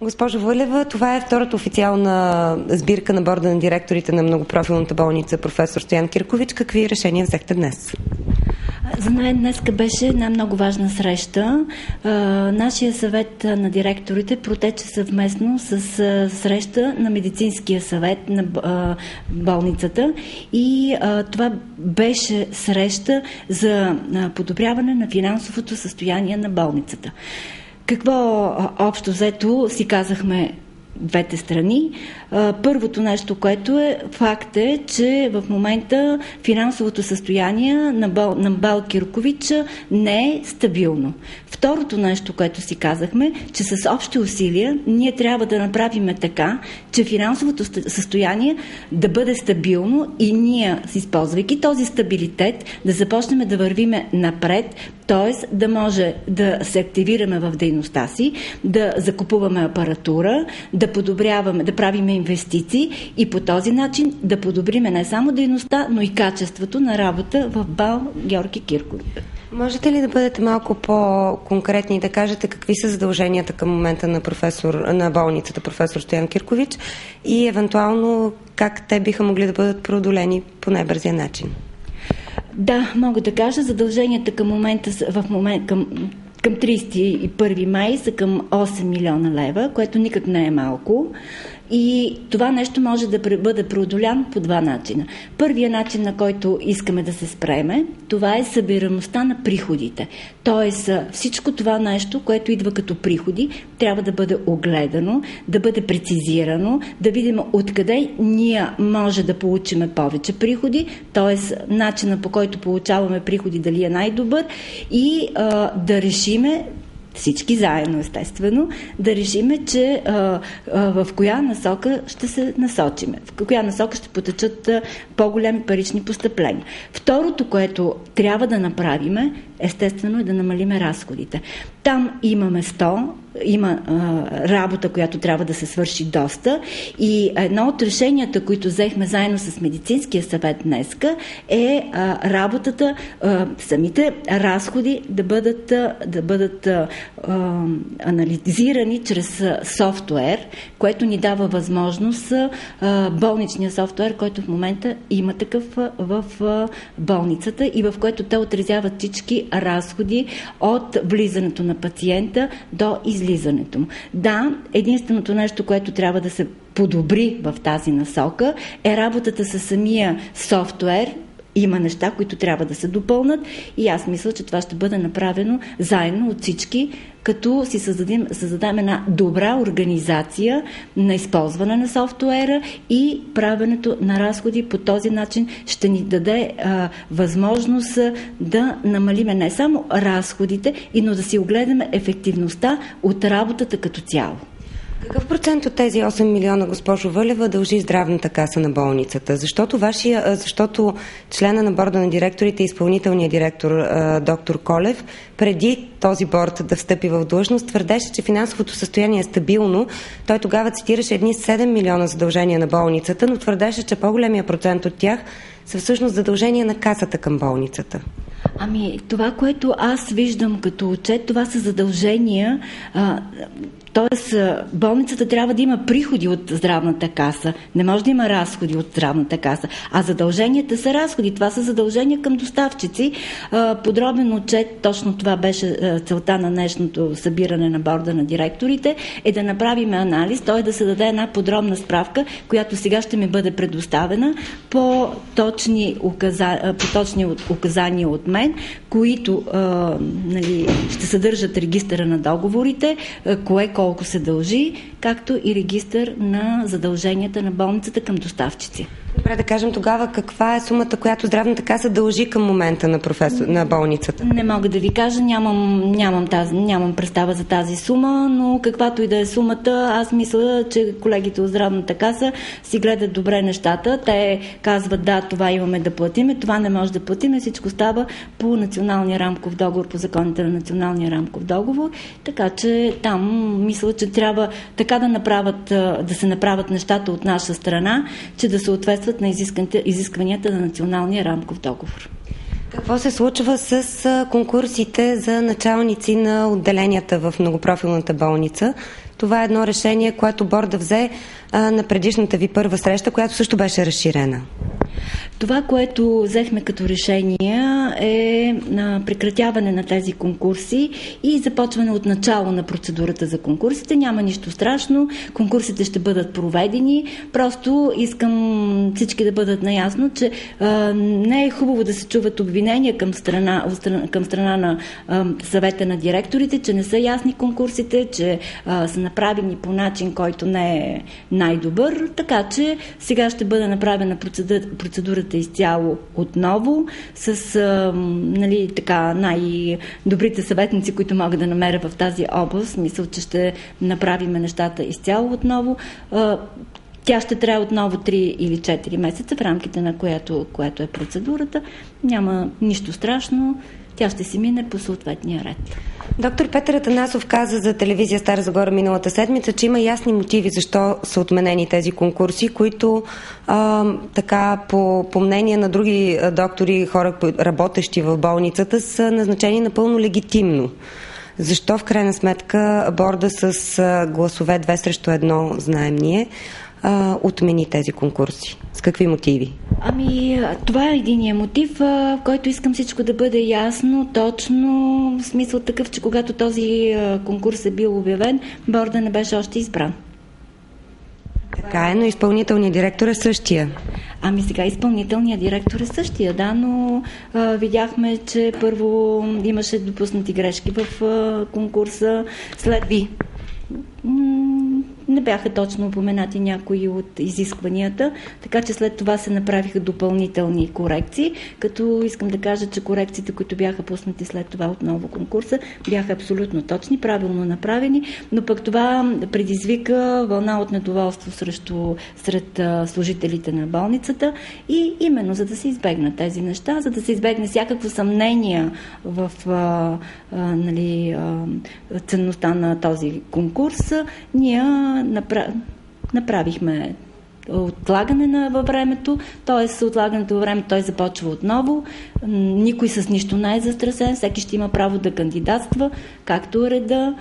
Госпожо Вълева, това е втората официална сбирка на борда на директорите на многопрофилната болница професор Стоян Киркович. Какви решения взехте днес? За мен днеска беше една много важна среща. Нашия съвет на директорите протече съвместно с среща на медицинския съвет на болницата и това беше среща за подобряване на финансовото състояние на болницата. Какво общо взето си казахме двете страни? Първото нещо, което е факт е, че в момента финансовото състояние на БАЛ Киркович не е стабилно. Второто нещо, което си казахме, че с общи усилия ние трябва да направим така, че финансовото състояние да бъде стабилно и ние, използвайки този стабилитет, да започнем да вървиме напред, т.е. да може да се активираме в дейността си, да закупуваме апаратура, да подобряваме, да правиме инвестиции и по този начин да подобриме не само дейността, но и качеството на работа в БАЛ Георги Киркович. Можете ли да бъдете малко по-конкретни и да кажете какви са задълженията към момента на болницата професор Стоян Киркович и евентуално как те биха могли да бъдат преодолени по най-бързия начин? Да, мога да кажа, задълженията към 31 май са към 8 милиона лева, което никак не е малко. И това нещо може да бъде преодоляно по два начина. Първият начин, на който искаме да се спреме, това е събираемостта на приходите. Тоест всичко това нещо, което идва като приходи, трябва да бъде огледано, да бъде прецизирано, да видим откъде ние може да получим повече приходи, т.е. начина по който получаваме приходи дали е най-добър и да решиме всички заедно, естествено, да решиме, че в коя насока ще се насочиме, в коя насока ще потечат по-големи парични постъпления. Второто, което трябва да направиме, естествено, е да намалиме разходите. Там имаме 100, има работа, която трябва да се свърши доста и едно от решенията, които взехме заедно с медицинския съвет днеска е работата, самите разходи да бъдат анализирани чрез софтуер, което ни дава възможност болничния софтуер, който в момента има такъв в болницата и в който те отразяват всички разходи от влизането на пациента до излизането му. Да, единственото нещо, което трябва да се подобри в тази насока е работата с самия софтуер. Има неща, които трябва да се допълнат и аз мисля, че това ще бъде направено заедно от всички, като си създадем една добра организация на използване на софтуера и правенето на разходи. По този начин ще ни даде възможност да намалиме не само разходите, но да си огледаме ефективността от работата като цяло. Какъв процент от тези 8 милиона, госпожо Вълева, дължи здравната каса на болницата? Защото члена на борда на директорите, изпълнителният директор доктор Колев, преди този борд да встъпи в длъжност, твърдеше, че финансовото състояние е стабилно. Той тогава цитираше едни 7 милиона задължения на болницата, но твърдеше, че по-големия процент от тях са всъщност задължения на касата към болницата. Това, което аз виждам като отчет, това са задължения. Тоест, болницата трябва да има приходи от здравната каса. Не може да има разходи от здравната каса. А задълженията са разходи. Това са задължения към доставчици. Подробен отчет, точно това беше целта на днешното събиране на борда на директорите, е да направим анализ, т.е. да се даде една подробна справка, която сега ще ми бъде предоставена по точни указания от мен, които ще съдържат регистъра на договорите, колко се дължи, както и регистър на задълженията на болницата към доставчици. Добре, да кажем тогава каква е сумата, която здравната каса дължи към момента на болницата? Не мога да ви кажа, нямам представа за тази сума, но каквато и да е сумата, аз мисля, че колегите от здравната каса си гледат добре нещата. Те казват, да, това имаме да платиме, това не може да платиме, всичко става по националния рамков договор, по законите на националния рамков договор, така че там мисля, че трябва така да се направят нещата от наша страна, че да съответстват на изискванията на националния рамков договор. Какво се случва с конкурсите за началници на отделенията в многопрофилната болница? Това е едно решение, което борда взе на предишната ви първа среща, която също беше разширена. Това, което взехме като решение е прекратяване на тези конкурси и започване от начало на процедурата за конкурсите. Няма нищо страшно, конкурсите ще бъдат проведени. Просто искам всички да бъдат наясно, че не е хубаво да се чуват обвинения към страна на съвета на директорите, че не са ясни конкурсите, че са направени по начин, който не е най-добър. Така че сега ще бъде направена процедурата изцяло отново с най-добрите съветници, които могат да намеря в тази област. Мисля, че ще направим нещата изцяло отново. Тя ще трябва отново 3 или 4 месеца, в рамките на което е процедурата. Няма нищо страшно. Тя ще си мине по съответния ред. Доктор Петър Атанасов каза за телевизия Стара Загора миналата седмица, че има ясни мотиви защо са отменени тези конкурси, които по мнение на други доктори, хора, работещи в болницата, са назначени напълно легитимно. Защо в крайна сметка борда с гласове 2-1, знаем ние, отмени тези конкурси? С какви мотиви? Това е единия мотив, в който искам всичко да бъде ясно, точно, в смисъл такъв, че когато този конкурс е бил обявен, борда не беше още избран. Така е, но изпълнителният директор е същия. Сега изпълнителният директор е същия, да, но видяхме, че първо имаше допуснати грешки в конкурса, след не бяха точно упоменати някои от изискванията, така че след това се направиха допълнителни корекции, като искам да кажа, че корекциите, които бяха пуснати след това отново конкурса, бяха абсолютно точни, правилно направени, но пък това предизвика вълна от недоволство сред служителите на болницата и именно за да се избегнат тези неща, за да се избегне всякакво съмнение в ценността на този конкурс, ние направихме отлагане във времето, т.е. отлагането във времето той започва отново, никой с нищо не е застрасен, всеки ще има право да кандидатства, както е реда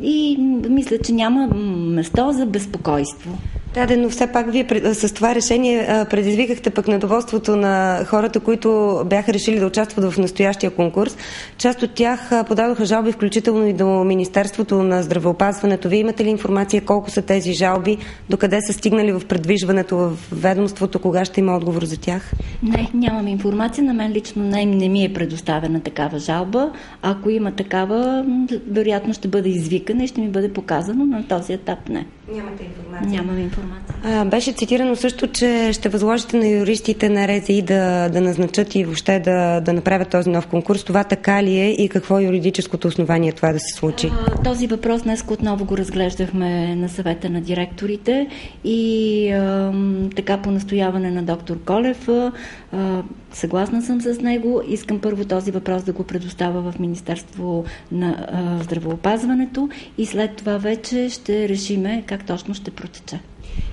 и мисля, че няма место за безпокойство. Да, но все пак вие с това решение предизвикахте пък недоволството на хората, които бяха решили да участват в настоящия конкурс. Част от тях подадоха жалби, включително и до Министерството на здравеопазването. Вие имате ли информация колко са тези жалби, докъде са стигнали в предвижването в ведомството, кога ще има отговор за тях? Не, нямам информация. На мен лично не ми е предоставена такава жалба. Ако има такава, вероятно ще бъде извикана и ще ми бъде показано, на този етап не. Нямате информация? Нямам информация. Беше цитирано също, че ще възложите на юристите на РЗИ да назначат и въобще да направят този нов конкурс. Това така ли е и какво е юридическото основание това да се случи? Този въпрос днес отново го разглеждахме на съвета на директорите и така по настояване на доктор Колев, съгласна съм с него. Искам първо този въпрос да го предоставя в Министерство на здравеопазването и след това вече ще решиме как точно ще протече.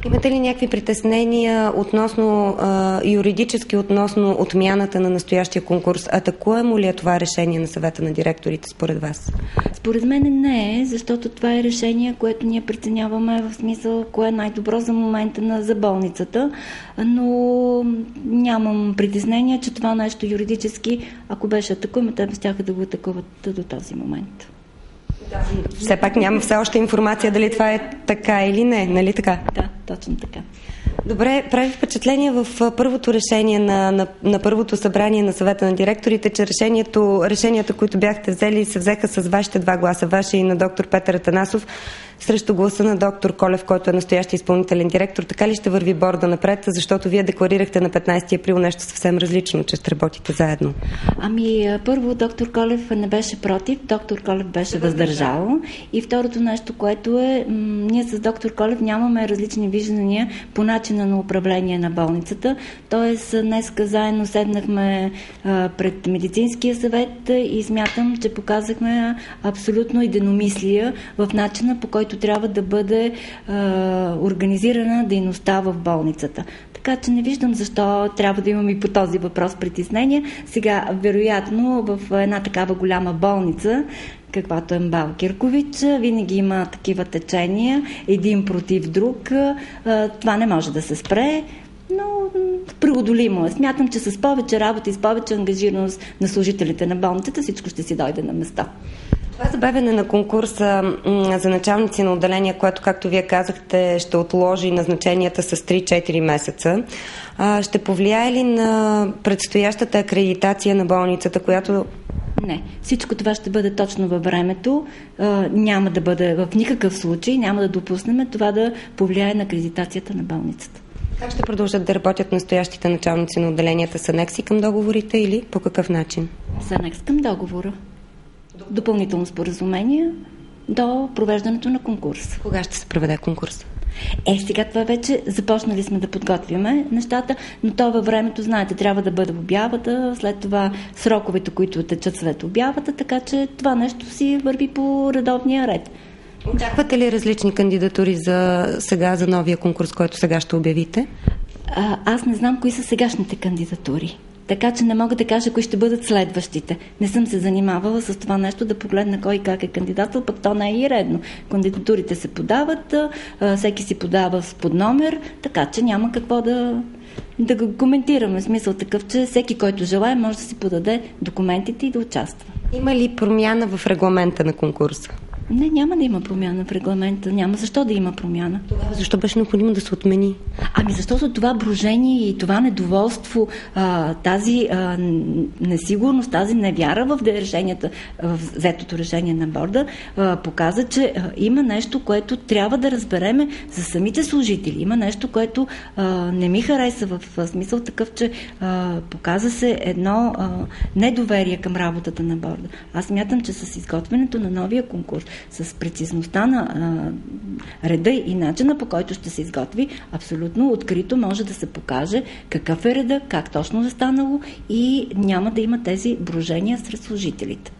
Имате ли някакви притеснения относно юридически, относно отмяната на настоящия конкурс? Атакуемо ли е това решение на съвета на директорите според вас? Според мен не е, защото това е решение, което ние преценяваме в смисъл кое е най-добро за момента за болницата, но нямам притеснение, че това нещо юридически, ако беше атакуемо, те щяха да го атакуват до този момент. Все пак няма все още информация дали това е така или не, нали така? Да, точно така. Добре, прави впечатление в първото решение на първото събрание на съвета на директорите, че решенията, които бяхте взели, се взеха с вашите 2 гласа, ваши и на доктор Петър Атанасов, срещу гласа на доктор Колев, който е настоящия изпълнителен директор. Така ли ще върви борда напред, защото вие декларирахте на 15 април нещо съвсем различно, че ще работите заедно? Първо доктор Колев не беше против, доктор Колев беше въздържал и второто нещо, което е, ние с доктор Колев нямаме различни виждания по начина на управление на болницата, т.е. днеска заедно седнахме пред медицинския съвет и смятам, че показахме абсолютно единомислие в начина, по който който трябва да бъде организирана дейността в болницата. Така че не виждам защо трябва да имам и по този въпрос притеснения. Сега, вероятно, в една такава голяма болница, каквато е МБАЛ Киркович, винаги има такива течения, един против друг. Това не може да се спре, но преодолимо е. Смятам, че с повече работа и с повече ангажираност на служителите на болницата всичко ще си дойде на места. Това забавяне на конкурса за началници на отделения, което, както вие казахте, ще отложи назначенията с 3-4 месеца, ще повлияе ли на предстоящата акредитация на болницата, която... Не. Всичко това ще бъде точно във времето. Няма да бъде в никакъв случай, няма да допуснем това да повлияе на акредитацията на болницата. Как ще продължат да работят настоящите началници на отделенията? С анекси към договорите или по какъв начин? С анекс към договора. Допълнително споразумение до провеждането на конкурс. Кога ще се проведе конкурс? Сега това вече започнали сме да подготвяме нещата, но то във времето, знаете, трябва да бъде в обявата, след това сроковете, които течат след обявата, така че това нещо си върви по редовния ред. Очаквате ли различни кандидатури за сега, за новия конкурс, който сега ще обявите? Аз не знам кои са сегашните кандидатури. Така че не мога да кажа кои ще бъдат следващите. Не съм се занимавала с това нещо да погледна кой как е кандидатствал, пък то не е и редно. Кандидатурите се подават, всеки си подава с подномер, така че няма какво да го коментираме. Смисъл такъв, че всеки, който желае, може да си подаде документите и да участва. Има ли промяна в регламента на конкурса? Не, няма да има промяна в регламента. Няма защо да има промяна. Тогава защо беше необходимо да се отмени? Защото това брожение и това недоволство, тази несигурност, тази невяра в решенията, в взетото решение на борда, показа, че има нещо, което трябва да разбереме за самите служители. Има нещо, което не ми хареса в смисъл такъв, че показа се едно недоверие към работата на борда. Аз смятам, че с изготвянето на новия конкурс, с прецизността на реда и начина, по който ще се изготви, абсолютно открито може да се покаже какъв е реда, как точно е станало и няма да има тези брожения сред служителите.